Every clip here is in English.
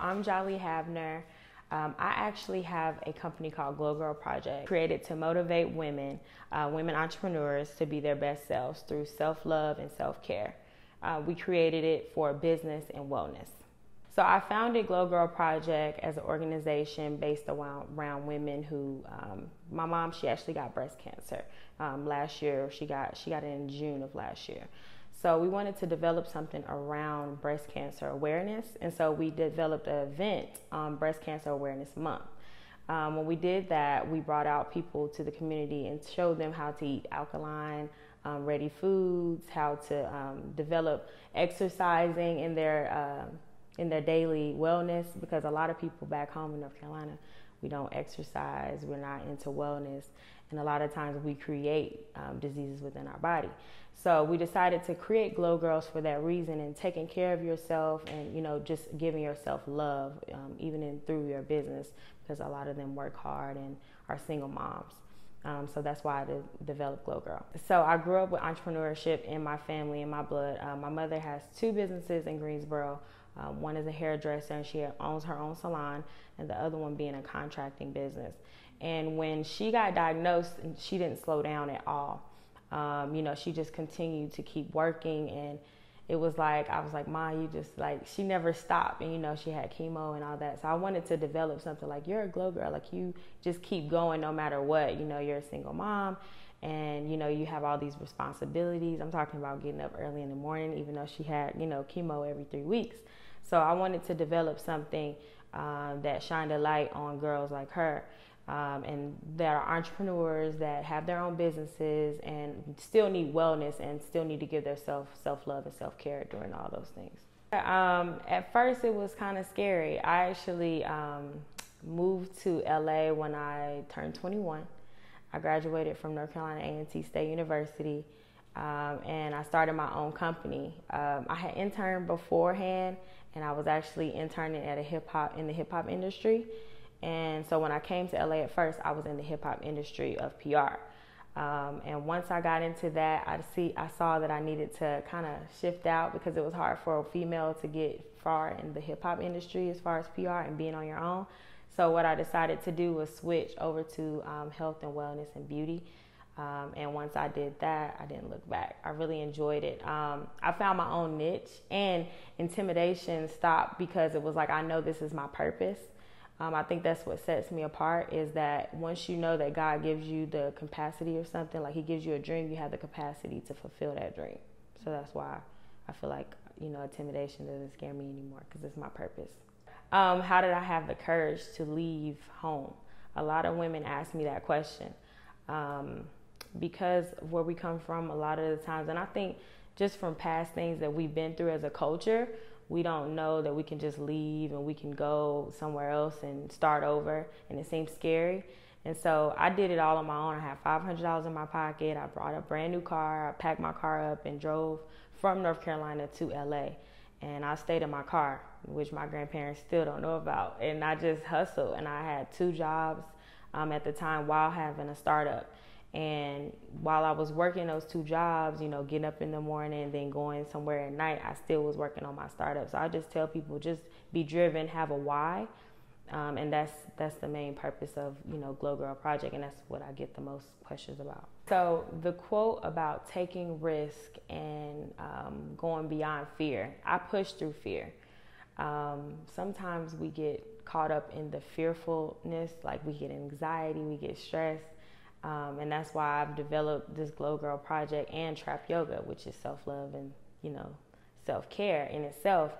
I'm Joilee Havner. I actually have a company called Glow Girl Project, created to motivate women, women entrepreneurs to be their best selves through self-love and self-care. We created it for business and wellness. So I founded Glow Girl Project as an organization based around women who, my mom, she actually got breast cancer last year. She got it in June of last year. So we wanted to develop something around breast cancer awareness, and so we developed an event on Breast Cancer Awareness Month. When we did that, we brought out people to the community and showed them how to eat alkaline, ready foods, how to develop exercising in their daily wellness, because a lot of people back home in North Carolina, we don't exercise, we're not into wellness, and a lot of times we create diseases within our body. So we decided to create Glow Girls for that reason, and taking care of yourself and, just giving yourself love, even through your business, because a lot of them work hard and are single moms. So that's why I developed Glow Girl. So I grew up with entrepreneurship in my family, in my blood. My mother has 2 businesses in Greensboro. One is a hairdresser, and she owns her own salon, and the other one being a contracting business. And when she got diagnosed, she didn't slow down at all. She just continued to keep working, and it was like, I was like, Ma, you just she never stopped, and she had chemo and all that. So I wanted to develop something like, you're a glow girl, like you just keep going no matter what. You're a single mom, and you have all these responsibilities. I'm talking about getting up early in the morning, even though she had chemo every 3 weeks. So I wanted to develop something that shined a light on girls like her, and that are entrepreneurs, that have their own businesses and still need wellness and still need to give their self-love and self-care during all those things. At first it was kind of scary. I actually moved to LA when I turned 21. I graduated from North Carolina A&T State University, and I started my own company. I had interned beforehand, and I was actually interning at in the hip hop industry. And so when I came to LA at first, I was in the hip hop industry of PR. And once I got into that, I saw that I needed to kind of shift out, because it was hard for a female to get far in the hip hop industry as far as PR and being on your own. So what I decided to do was switch over to health and wellness and beauty. And once I did that, I didn't look back. I really enjoyed it. I found my own niche, and intimidation stopped, because it was like, I know this is my purpose. I think that's what sets me apart, is that once you know that God gives you the capacity of something, like He gives you a dream, you have the capacity to fulfill that dream. So that's why I feel like, intimidation doesn't scare me anymore, because it's my purpose. How did I have the courage to leave home? A lot of women ask me that question. Because where we come from, a lot of the times, and I think just from past things that we've been through as a culture, we don't know that we can just leave and we can go somewhere else and start over, and it seems scary. And so I did it all on my own. I had $500 in my pocket. I brought a brand new car. I packed my car up and drove from North Carolina to LA. And I stayed in my car, which my grandparents still don't know about. And I just hustled, and I had 2 jobs at the time while having a startup. And while I was working those 2 jobs, getting up in the morning and then going somewhere at night, I still was working on my startup. So I just tell people, just be driven, have a why. And that's the main purpose of, Glow Girl Project. And that's what I get the most questions about. So the quote about taking risk and going beyond fear, I push through fear. Sometimes we get caught up in the fearfulness, like we get anxiety, we get stressed. And that's why I've developed this Glow Girl Project and Trap Yoga, which is self-love and, self-care in itself.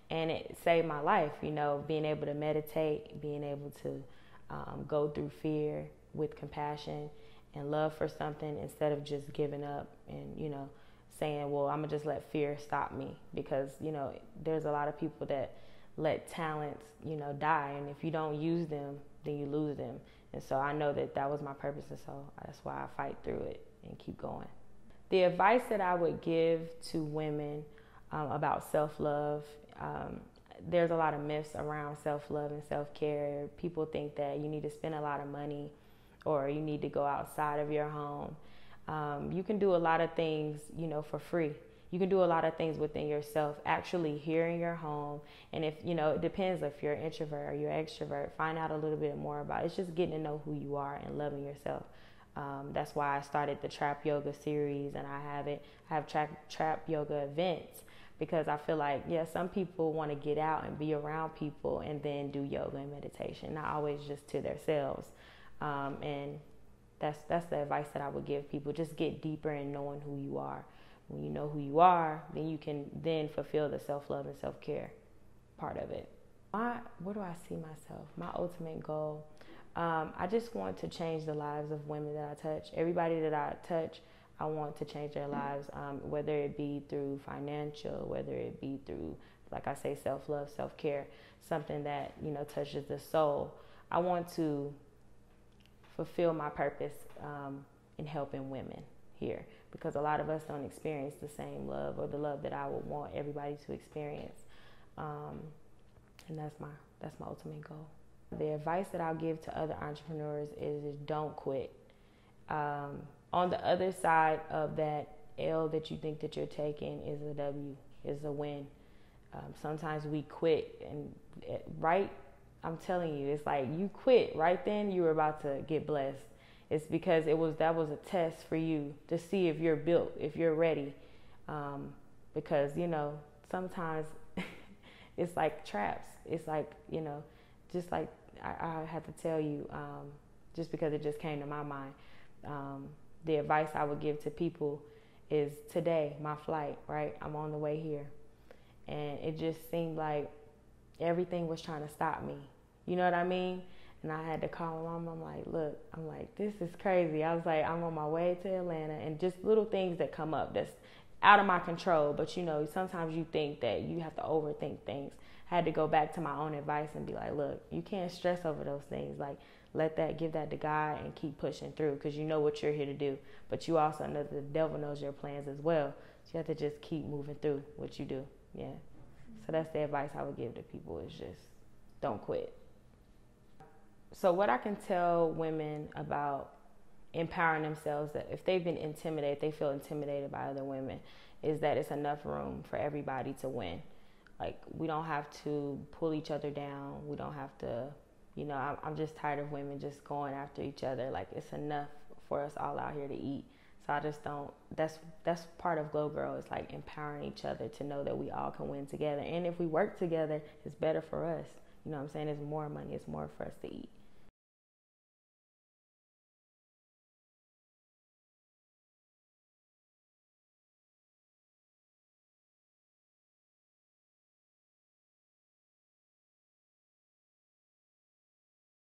And it saved my life, being able to meditate, being able to go through fear with compassion and love for something, instead of just giving up and, saying, well, I'm going to just let fear stop me. Because, there's a lot of people that let talents, die. And if you don't use them, then you lose them. And so I know that was my purpose, and so that's why I fight through it and keep going. The advice that I would give to women about self-love, there's a lot of myths around self-love and self-care. People think that you need to spend a lot of money, or you need to go outside of your home. You can do a lot of things, for free. You can do a lot of things within yourself, actually here in your home. And if, it depends if you're an introvert or you're an extrovert, find out a little bit more about it. It's just getting to know who you are and loving yourself. That's why I started the Trap Yoga series, and I have trap yoga events, because I feel like, some people want to get out and be around people and then do yoga and meditation, not always just to themselves. And that's the advice that I would give people. Just get deeper in knowing who you are. When you know who you are, then you can then fulfill the self-love and self-care part of it. Where do I see myself? My ultimate goal. I just want to change the lives of women that I touch. Everybody that I touch, I want to change their lives, whether it be through financial, whether it be through, like I say, self-love, self-care, something that, touches the soul. I want to fulfill my purpose in helping women here, because a lot of us don't experience the same love or the love that I would want everybody to experience. And that's my ultimate goal. The advice that I'll give to other entrepreneurs is don't quit. On the other side of that L that you think that you're taking is a W, is a win. Sometimes we quit, and I'm telling you, it's like you quit right then, you were about to get blessed. It's because that was a test for you to see if you're built, if you're ready. Because, sometimes it's like traps. It's like, just like I had to tell you, just because it just came to my mind. The advice I would give to people is today, my flight, right? I'm on the way here. And it just seemed like everything was trying to stop me. You know what I mean? And I had to call my mom. I'm like, this is crazy. I was like, I'm on my way to Atlanta, and just little things that come up that's out of my control. But, sometimes you think that you have to overthink things. I had to go back to my own advice and be like, look, you can't stress over those things. Like, give that to God and keep pushing through, because you know what you're here to do. But you also know that the devil knows your plans as well. So you have to just keep moving through what you do. Yeah. So that's the advice I would give to people, is just don't quit. So what I can tell women about empowering themselves, that if they've been intimidated, they feel intimidated by other women, is that it's enough room for everybody to win. Like, we don't have to pull each other down. We don't have to, I'm just tired of women just going after each other. Like, it's enough for us all out here to eat. So I just don't, that's part of Glow Girl, is like empowering each other to know that we all can win together. And if we work together, it's better for us. You know what I'm saying? It's more money. It's more for us to eat.